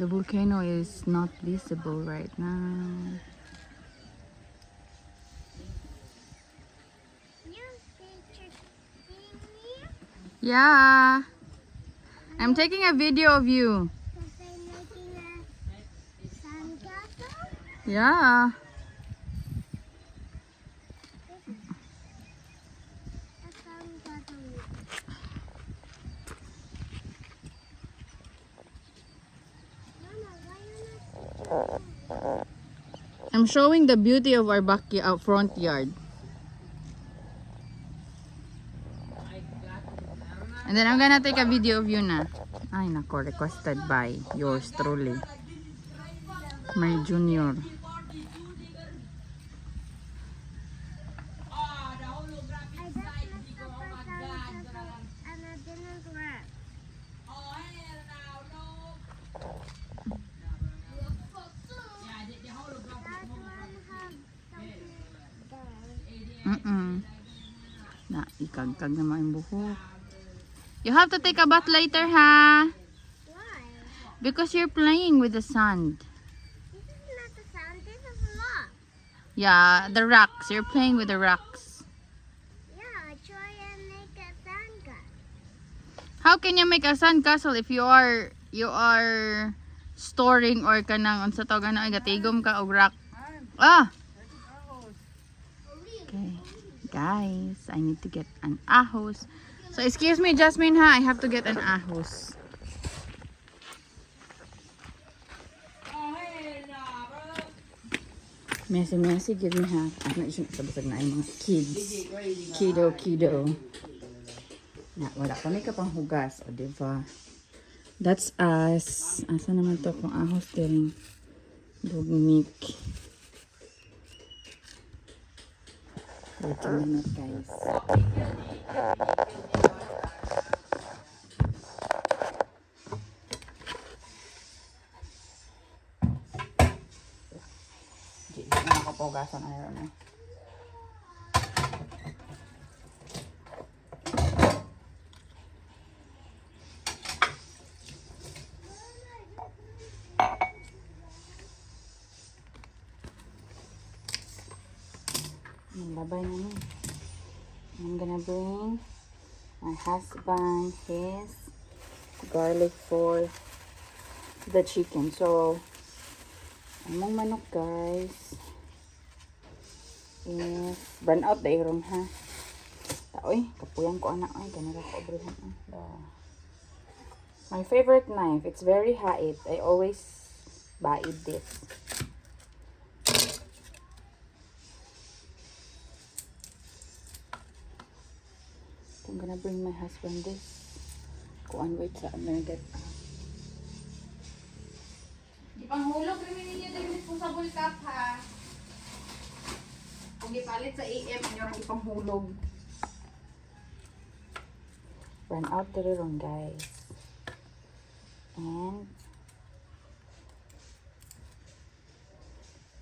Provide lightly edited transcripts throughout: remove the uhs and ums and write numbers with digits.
The volcano is not visible right now. Yeah. I'm taking a video of you. Yeah. I'm showing the beauty of our front yard. And then I'm gonna take a video of you na. Ay nako, requested by yours truly. My junior. Na, ikagkag naman yung buhok. You have to take a bath later, ha? Why? Because you're playing with the sand. This is not the sand, this is rock. Yeah, the rocks. You're playing with the rocks. Yeah, try and make a sand castle. How can you make a sandcastle if you are storing or kanang unsa tawag na gatigom ka og rock? Ah. Okay. Guys, I need to get an ahos. So excuse me, Jasmine, ha, I have to get an ahos. Messy, give me ha. Ano siya sabasag na yung mga kids. Kiddo. Na, wala kami ka pang hugas, o diba? That's us. Asa naman to kung ahos din. Dugmik. Wait a minute, guys. Hindi na nakapugasan ayaw na. Babay naman. I'm gonna bring my husband his garlic for the chicken. So, among manok, guys, is burn out the iron, ha. Taoy, kapuyan ko anak ay ganara ko obrihan. My favorite knife. It's very hait. I always buy this. I'm gonna bring my husband this. Kuan wait sa I'm gonna get. Ipanghulog rin ninyo din disposable cup, ha. Kung ipalit sa AM inyo ang ipanghulog. Run out the ron, guys. And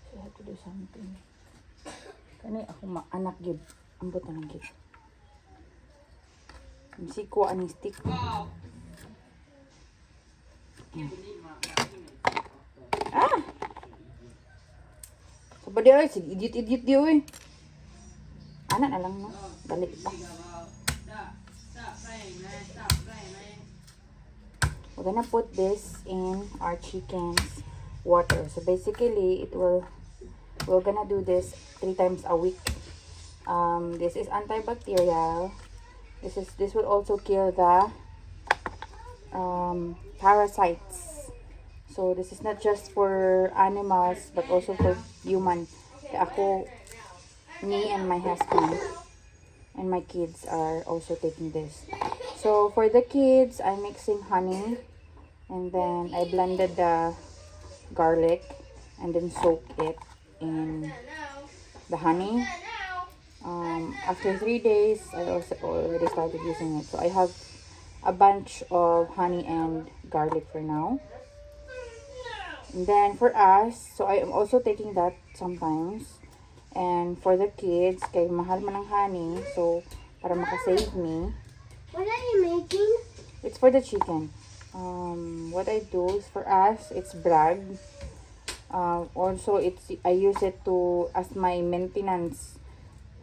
so I have to do something. Kani ako anak gid. Ambot na lang gid. Siko ani stick. Ah! Sabadi ay sig idiot di oy. Ana na lang no. Balik pa. We're gonna put this in our chicken's water. So basically we're gonna do this 3 times a week. This is antibacterial. This will also kill the parasites. So this is not just for animals but also for human. Kaya ako, me and my husband and my kids are also taking this. So for the kids, I'm mixing honey and then I blended the garlic and then soak it in the honey. After 3 days, I also already started using it. So I have a bunch of honey and garlic for now. And then for us, so I am also taking that sometimes. And for the kids, kay mahal man ang honey, so para makasave me. What are you making? It's for the chicken. what I do is for us, it's brag. Also, I use it to as my maintenance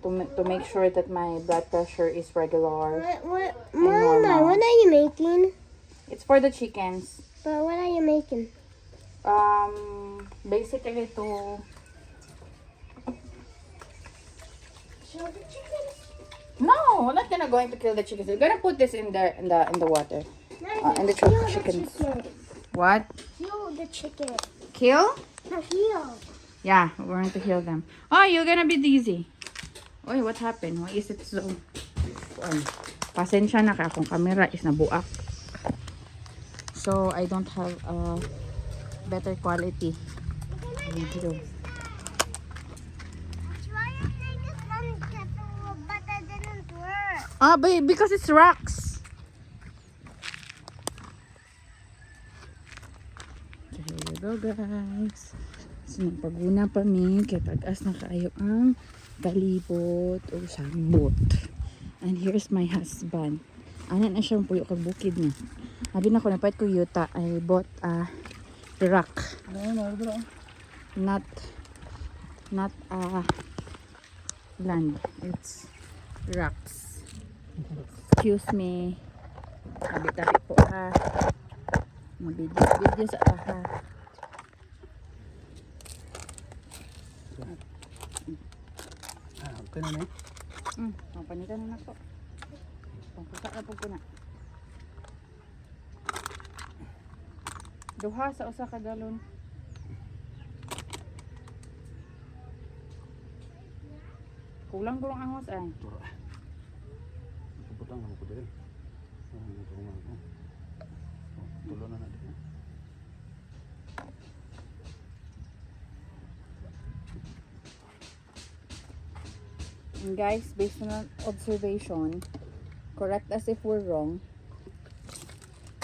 to make sure that my blood pressure is regular and Mama, normal. what are you making? It's for the chickens. But what are you making? Basically to Show the chickens. no, we're not gonna going to kill the chickens. We're gonna put this in the water. And the chickens. What? Heal the chicken. Kill? No, heal. Yeah, we're going to heal them. Oh, you're gonna be dizzy. Oy, what happened? Why is it so? Pasensya na kaya akong camera is nabuak. So, I don't have a better quality video. Try to make a sandcastle, but that didn't work. Ah, because it's rocks. So, here we go, guys. So, nagpaguna pa mi. Kaya tagas na kayo ang kalibot o sabot. And here's my husband. Anan na siyang puyo kag bukid na. Sabi na ko, napait ko yuta. I bought a rock. Not land. It's rocks. Excuse me. Tabi-tabi po ha. Video sa ha. Okay na eh. Panitan na po. Pangkusa na po ko na. Duha sa usa ka galon. Kulang gurong angos ay. Tura. Putang ako diri. Tulo na natin. And guys, based on observation, correct us if we're wrong.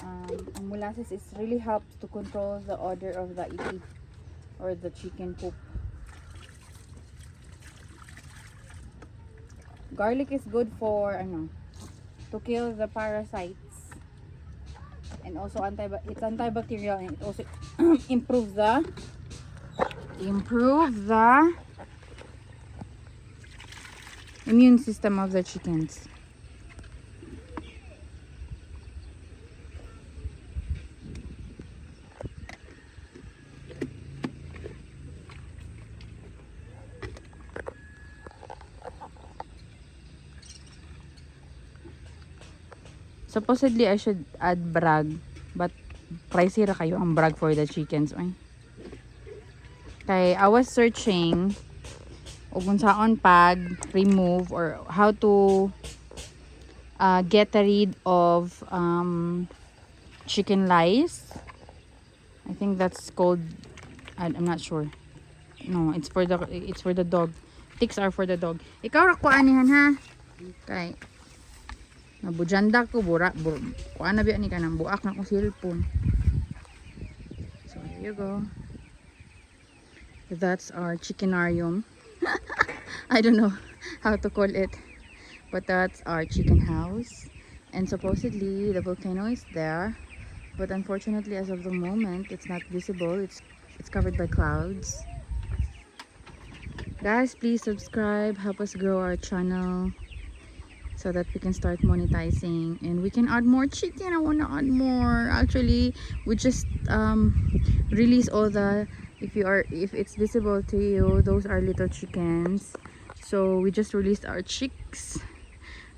Ang molasses is really helps to control the odor of the iti or the chicken poop. Garlic is good for to kill the parasites, and also it's antibacterial, and it also improve the immune system of the chickens. Supposedly I should add brag, but pricey ra kayo ang brag for the chickens. Kay I was searching kung saan pag remove or how to get rid of chicken lice. I think that's called, I'm not sure. No, it's for the dog. Ticks are for the dog. Ikaw ra ko anihan ha. Kay nabujanda ko kuan na biya ni kanang buak na ko cellphone. So here you go. That's our chickenarium. I don't know how to call it, but that's our chicken house, and supposedly the volcano is there, but unfortunately as of the moment it's not visible. It's covered by clouds. Guys, please subscribe, help us grow our channel so that we can start monetizing and we can add more chicken. I want to add more. Actually, we just release all the, if it's visible to you, those are little chickens. So we just released our chicks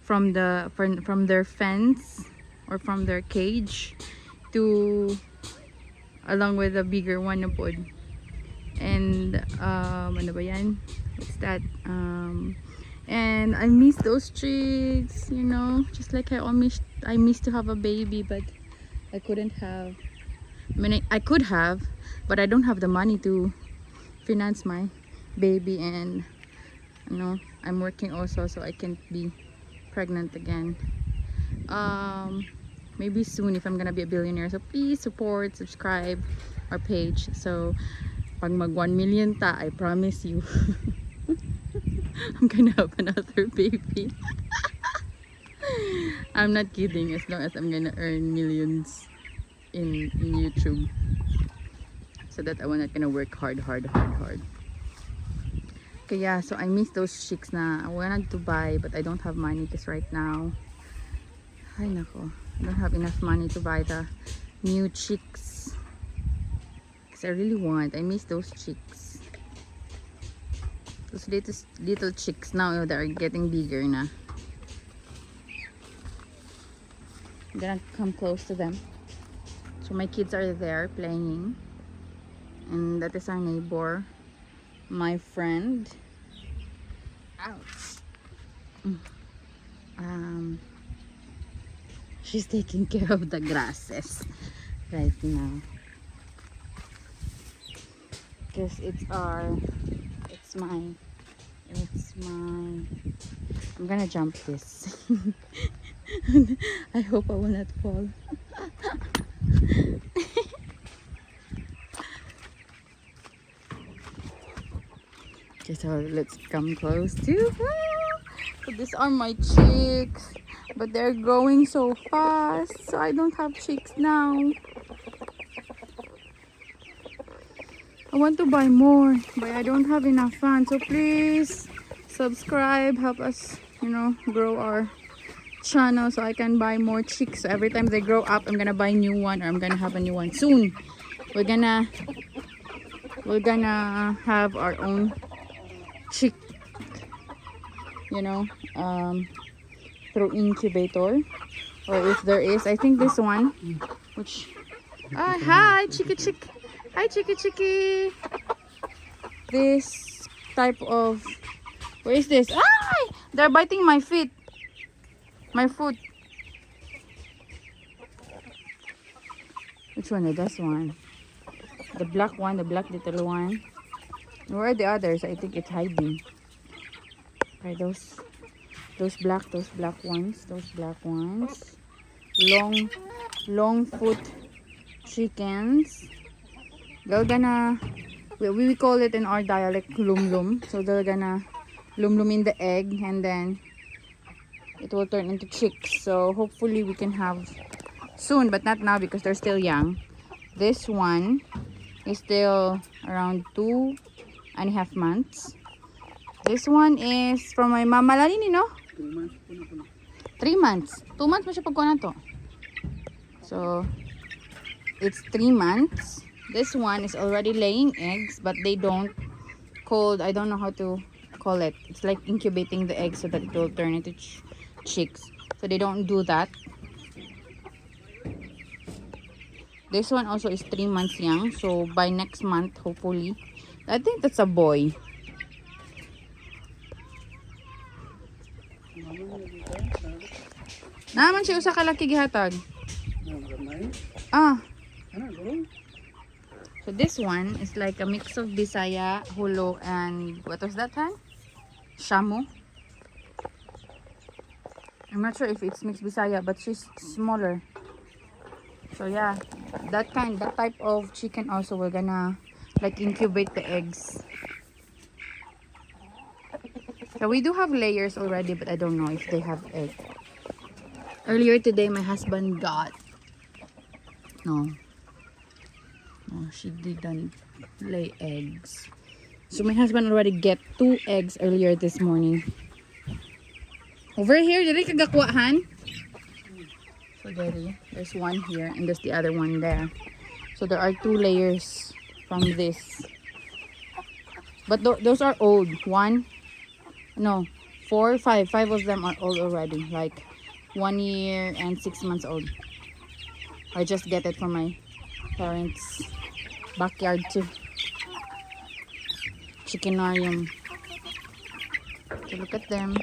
from their fence or from their cage to along with the bigger one na pod. And ano ba yan? What's that? And I miss those chicks, you know, just like I miss to have a baby, but I couldn't have. I mean, I could have, but I don't have the money to finance my baby, and you know, I'm working also, so I can't be pregnant again. Maybe soon if I'm gonna be a billionaire. So please support, subscribe our page. So pag mag 1 million ta, I promise you I'm gonna have another baby. I'm not kidding, as long as I'm gonna earn millions. in YouTube. So that I wanna gonna work hard. Okay, yeah, so I miss those chicks na I wanted to buy, but I don't have money because right now, ay nako, I don't have enough money to buy the new chicks. Because I really want, I miss those chicks. Those little chicks now, they're getting bigger na. I'm gonna come close to them. So my kids are there playing. And that is our neighbor. My friend. Ouch. She's taking care of the grasses right now. Because it's my, I'm gonna jump this. I hope I will not fall. Okay, so let's come close to. So these are my chicks, but they're growing so fast, so I don't have chicks now. I want to buy more, but I don't have enough funds. So please subscribe, help us, grow our channel so I can buy more chicks. So every time they grow up, I'm gonna buy a new one, or I'm gonna have a new one soon. We're gonna have our own chick, through incubator, or if there is, I think this one, which hi chicky, hi chicky. This type of, where is this? They're biting my foot. Which one is this one? The black one, the black little one. Where are the others? I think it's hiding. Okay, those black ones. Long foot chickens. They're gonna, we call it in our dialect lum. So they're gonna lum in the egg, and then it will turn into chicks. So hopefully we can have soon, but not now because they're still young. This one is still around 2.5 months. This one is from my mama lalini, no? 3 months. 2 months mo siya pagkuha na to. So it's 3 months. This one is already laying eggs, but they don't cold. I don't know how to call it. It's like incubating the eggs so that it will turn into chicks. So they don't do that. This one also is 3 months young. So by next month, hopefully, I think that's a boy. Naman siya usa ka laki gihatag. So this one is like a mix of Bisaya, Hulo, and what was that time? Shamu. I'm not sure if it's mixed Bisaya, but she's smaller. So yeah, that type of chicken also we're gonna like incubate the eggs. So we do have layers already, but I don't know if they have egg. Earlier today, my husband got no, she didn't lay eggs. So my husband already get 2 eggs earlier this morning. Over here, dili kagakuhaan. So there's one here and there's the other one there. So there are 2 layers from this. But those are old. 4, 5 of them are old already. Like 1 year and 6 months old. I just get it from my parents' backyard too. Chickenarium. So look at them.